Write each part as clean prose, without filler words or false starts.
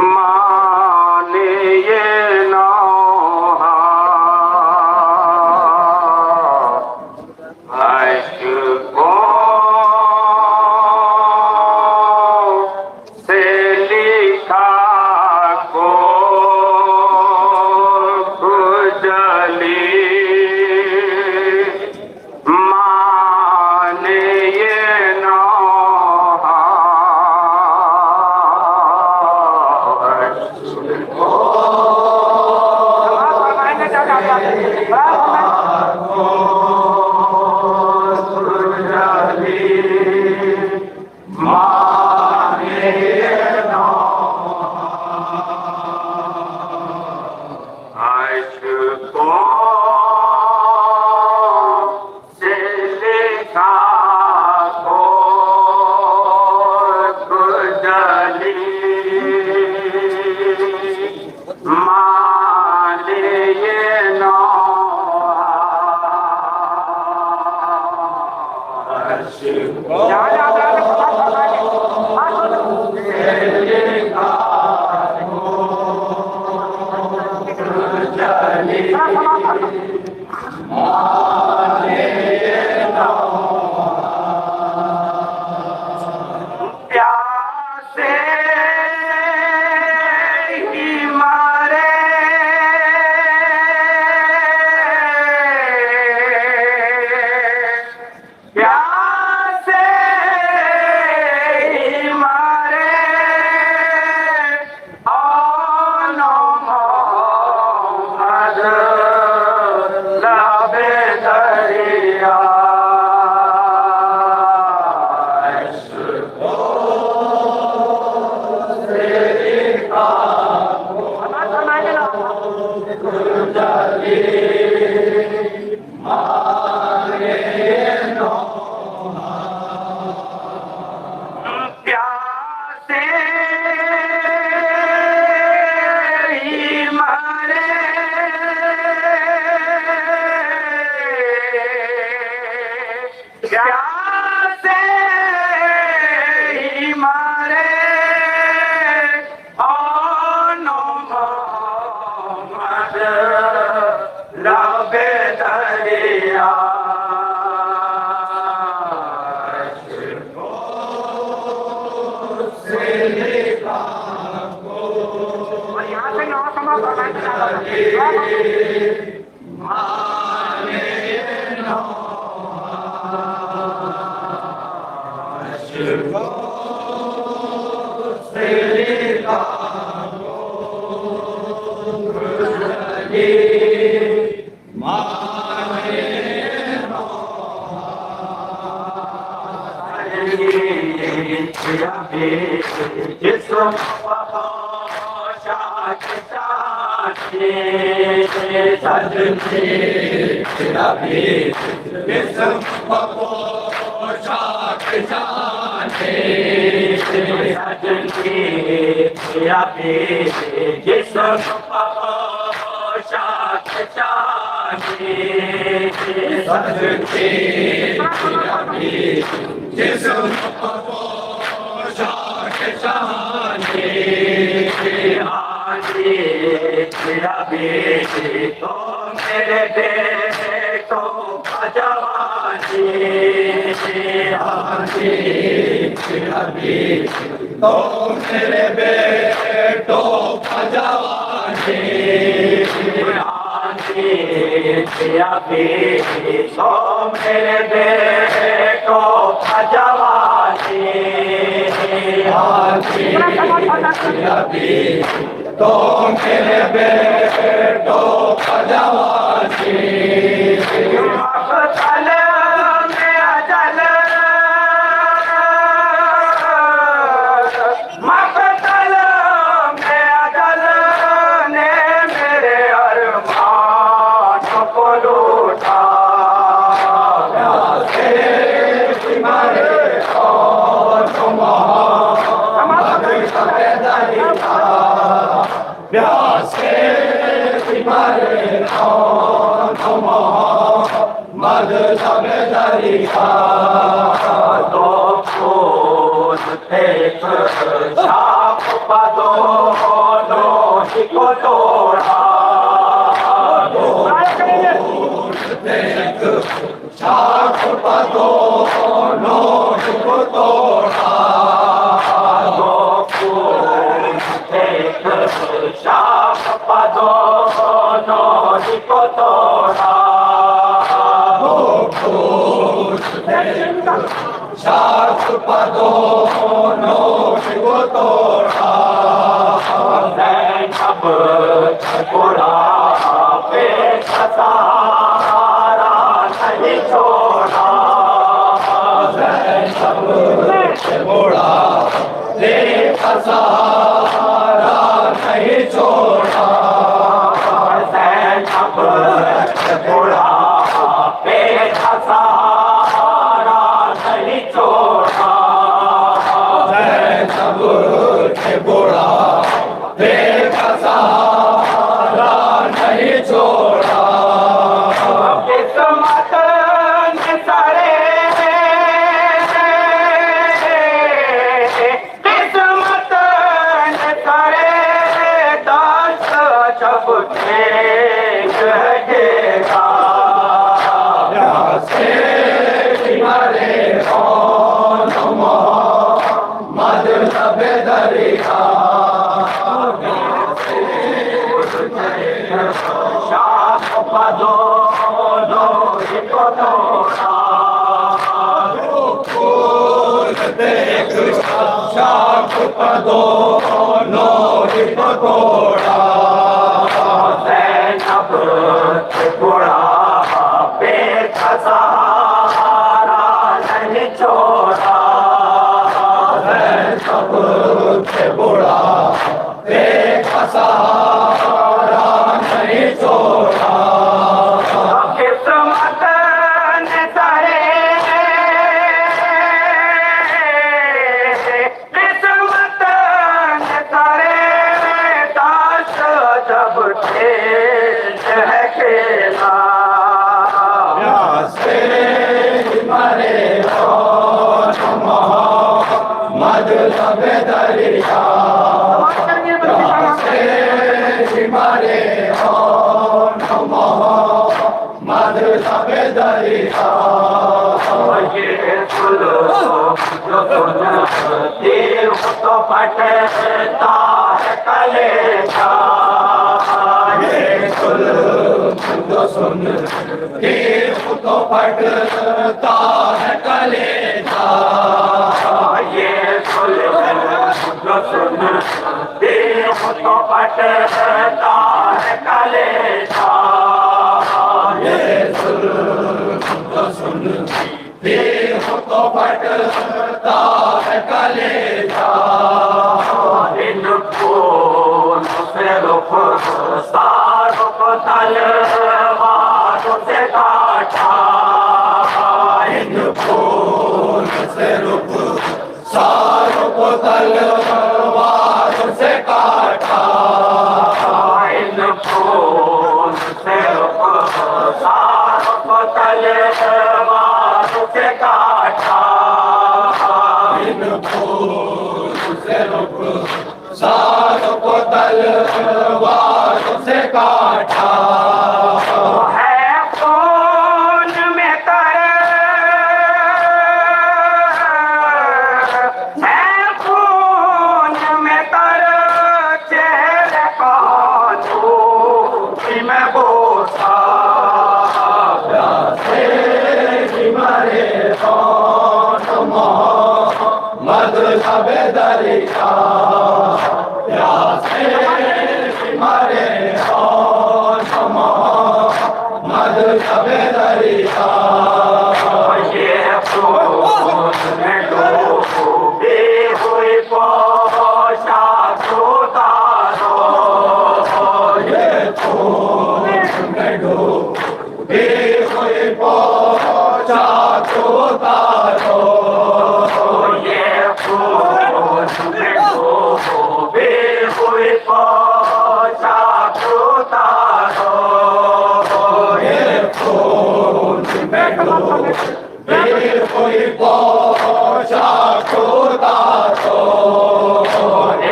माने ये नौहा अशकों से लिखा को खुजली माने ये नौहा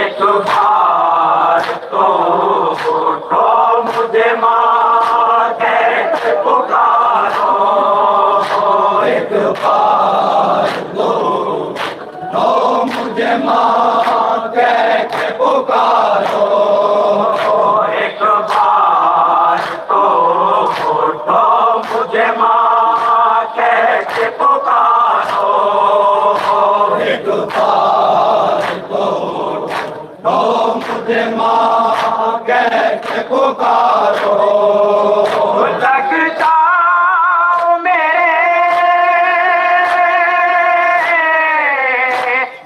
एक के पुकारो एक बार तो मुझे माँ कह के पुकारो एक बार तो मुझे माँ कह के पुकारो एक बार तो मुझे माँ कह के पुकारो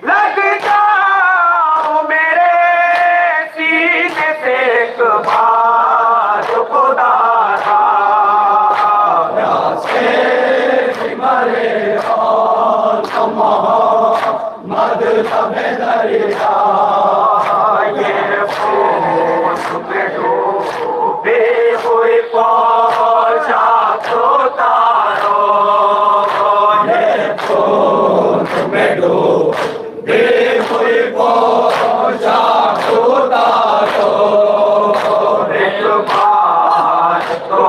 लग जाओ मेरे सीने से एक बार खुदारा प्यासे मरे और मद तबे दरिया ये फूल में डूबे हुए पौधा तो तारो ये फूल में डूबे हुए पौधा उतारो एक बार तो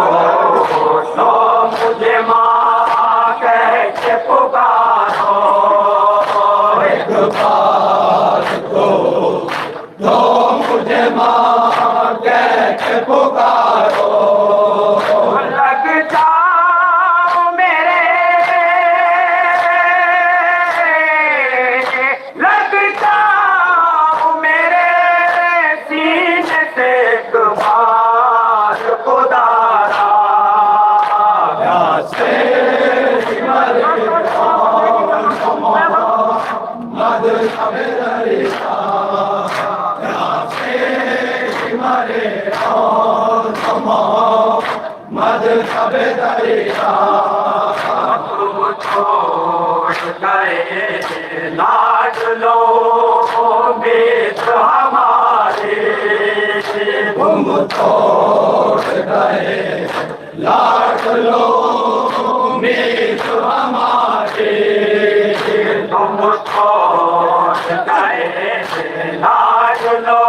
मुझे माँ कह के पुकारो एक बार तो मुझे माँ कह के पुकारो लग जाओ मेरे सीने से एक बार खुदारा प्यासे मरे मद तबे दरिया प्यासे मरे मद तबे दरिया तुम छोड़ गए लाड लो बेच हमारे तुम छोड़ गए लाड लो मीत हमारे तुम छोड़ गए लाड लो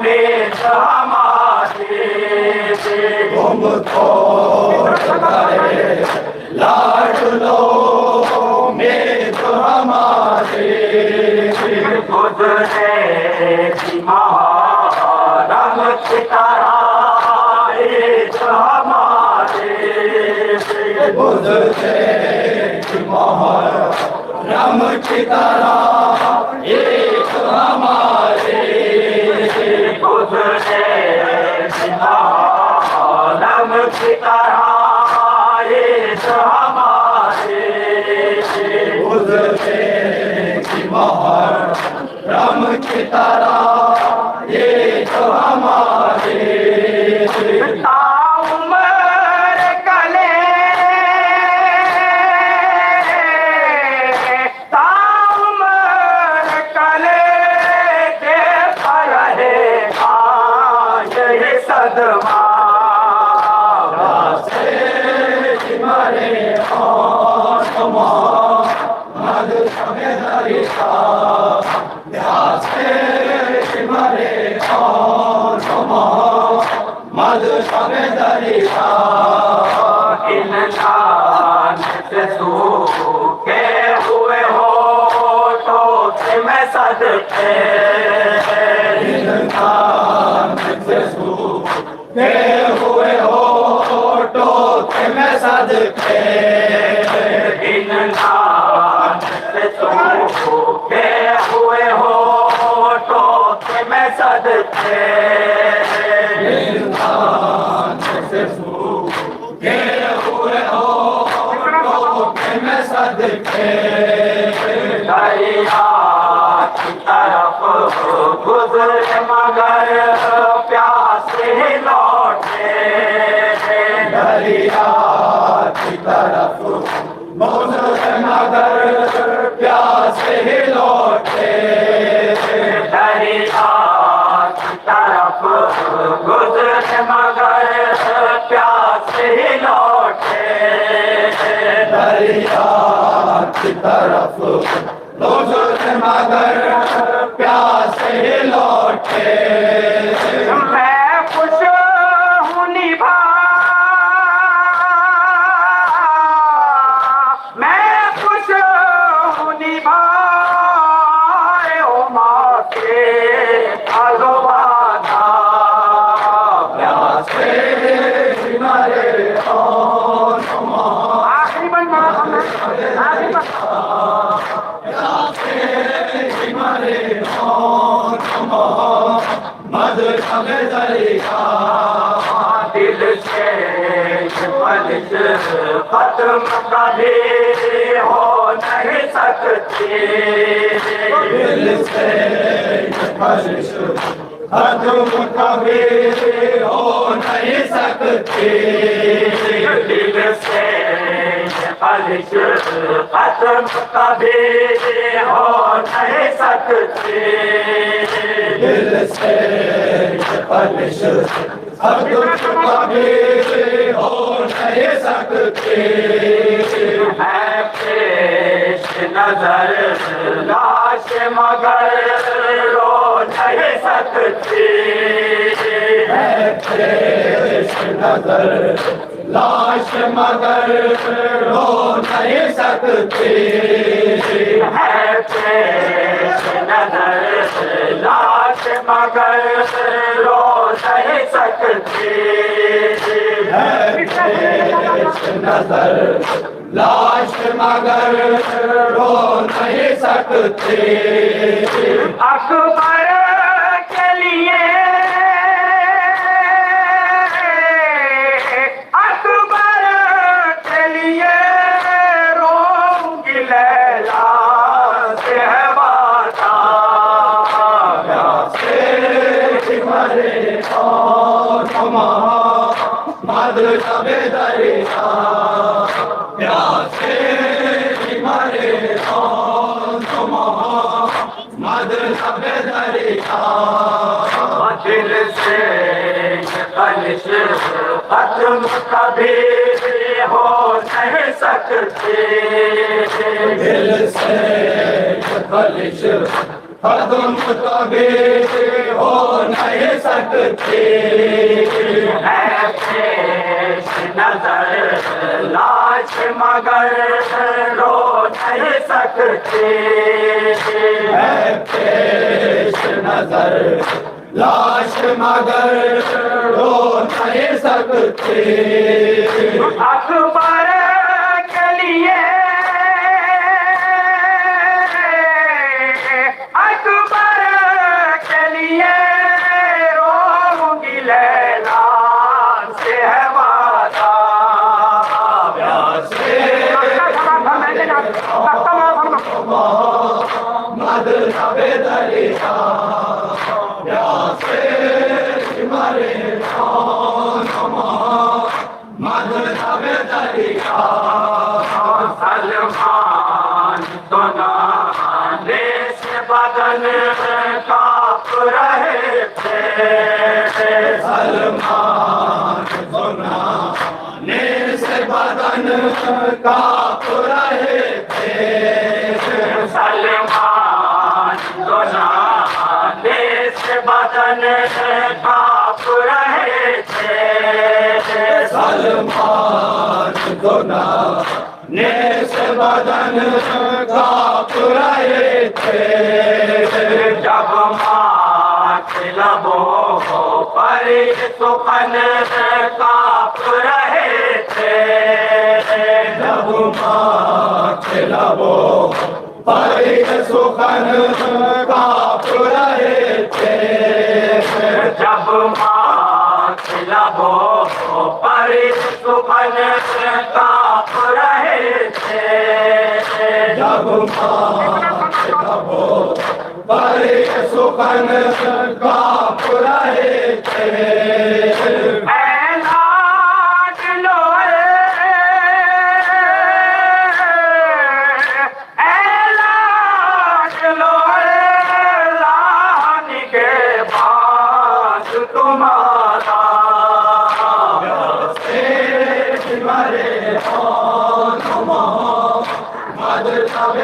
बेच हमारे तुम छोड़ गए लाड लो मीत हमारे गुजरे की महारम की तरह एक हमारे गुजरे मोहर्रम की तरह एक हमारे गुजरे की महारम की तरह एक हमारे गुजरे मोहर्रम की तरह एक हमारे ताउमर कले के रहेगा यही सदमा मरे मद तबे दरिया मरे मद तबे दरिया इंसान से सूखे हुए हो तो मैं सदके इंसान से सूखे हुए होठों से मैं सदके इंसान से सूखे हुए हो तो मैं सदके इंसान से सूखे हुए होठों से मैं सदके दरिया की तरफ गुजरे मगर प्यासे लौटे दरिया की तरफ गुजरे मगर प्यासे लौटे दरिया की तरफ गुजरे मगर प्यासे लौटे दरिया की तरफ गुजरे मगर प्यासे लौटे मैं खुश हूँ निभा खत्म कभी हो नहीं सकती। दिल से खालिश खत्म कभी हो नहीं सकती। दिल से खालिश खत्म कभी हो नहीं सकती। दिल से खालिश खत्म कभी हो नहीं सकती। है पेश नजर लाश मगर रो नहीं सकती। पेश नजर लाश मगर रो नहीं सकती। है पेश नजर लाश मगर रो नहीं सकती। पेश नजर लाश मगर रो नहीं सकती। अकबर के लिए अकबर के लिए रोऊंगी लैला से है वादा। प्यासे मरे और मद सबे दरिया। प्यासे मरे और मद सबे दरिया। दिल से कलिश खत्म कभी हो नहीं सकती। दिल से खालिश खत्म कभी हो नहीं सकती। है पेश नजर लाश मगर रो नहीं सकती। है पेश नजर लाश मगर रो नहीं सकती। अकबर के लिए अकबर के लिए रोऊंगी लैला से है वादा। प्यासे मद सबे दरिया। प्यासे मरे मद सबे दरिया। सलमान सुनाने से बदन कांप रहे थे। सलमान सुनाने से बदन कांप रहे थे। सलमान सुनाने से बदन कांप रहे थे। सलमान सुनाने से बदन कांप रहे थे। जब माँ के लबों पर सुखन कांप रहे थे। जब माँ के लबों पर सुखन कांप रहे थे। जब माँ के लबों पर सुखन कांप रहे थे। जब माँ के लबों पर सुखन कांप रहे थे। ऐलान लो ऐलान लो ऐलान के बाद तुम्हारा। प्यासे मरे और मद सबे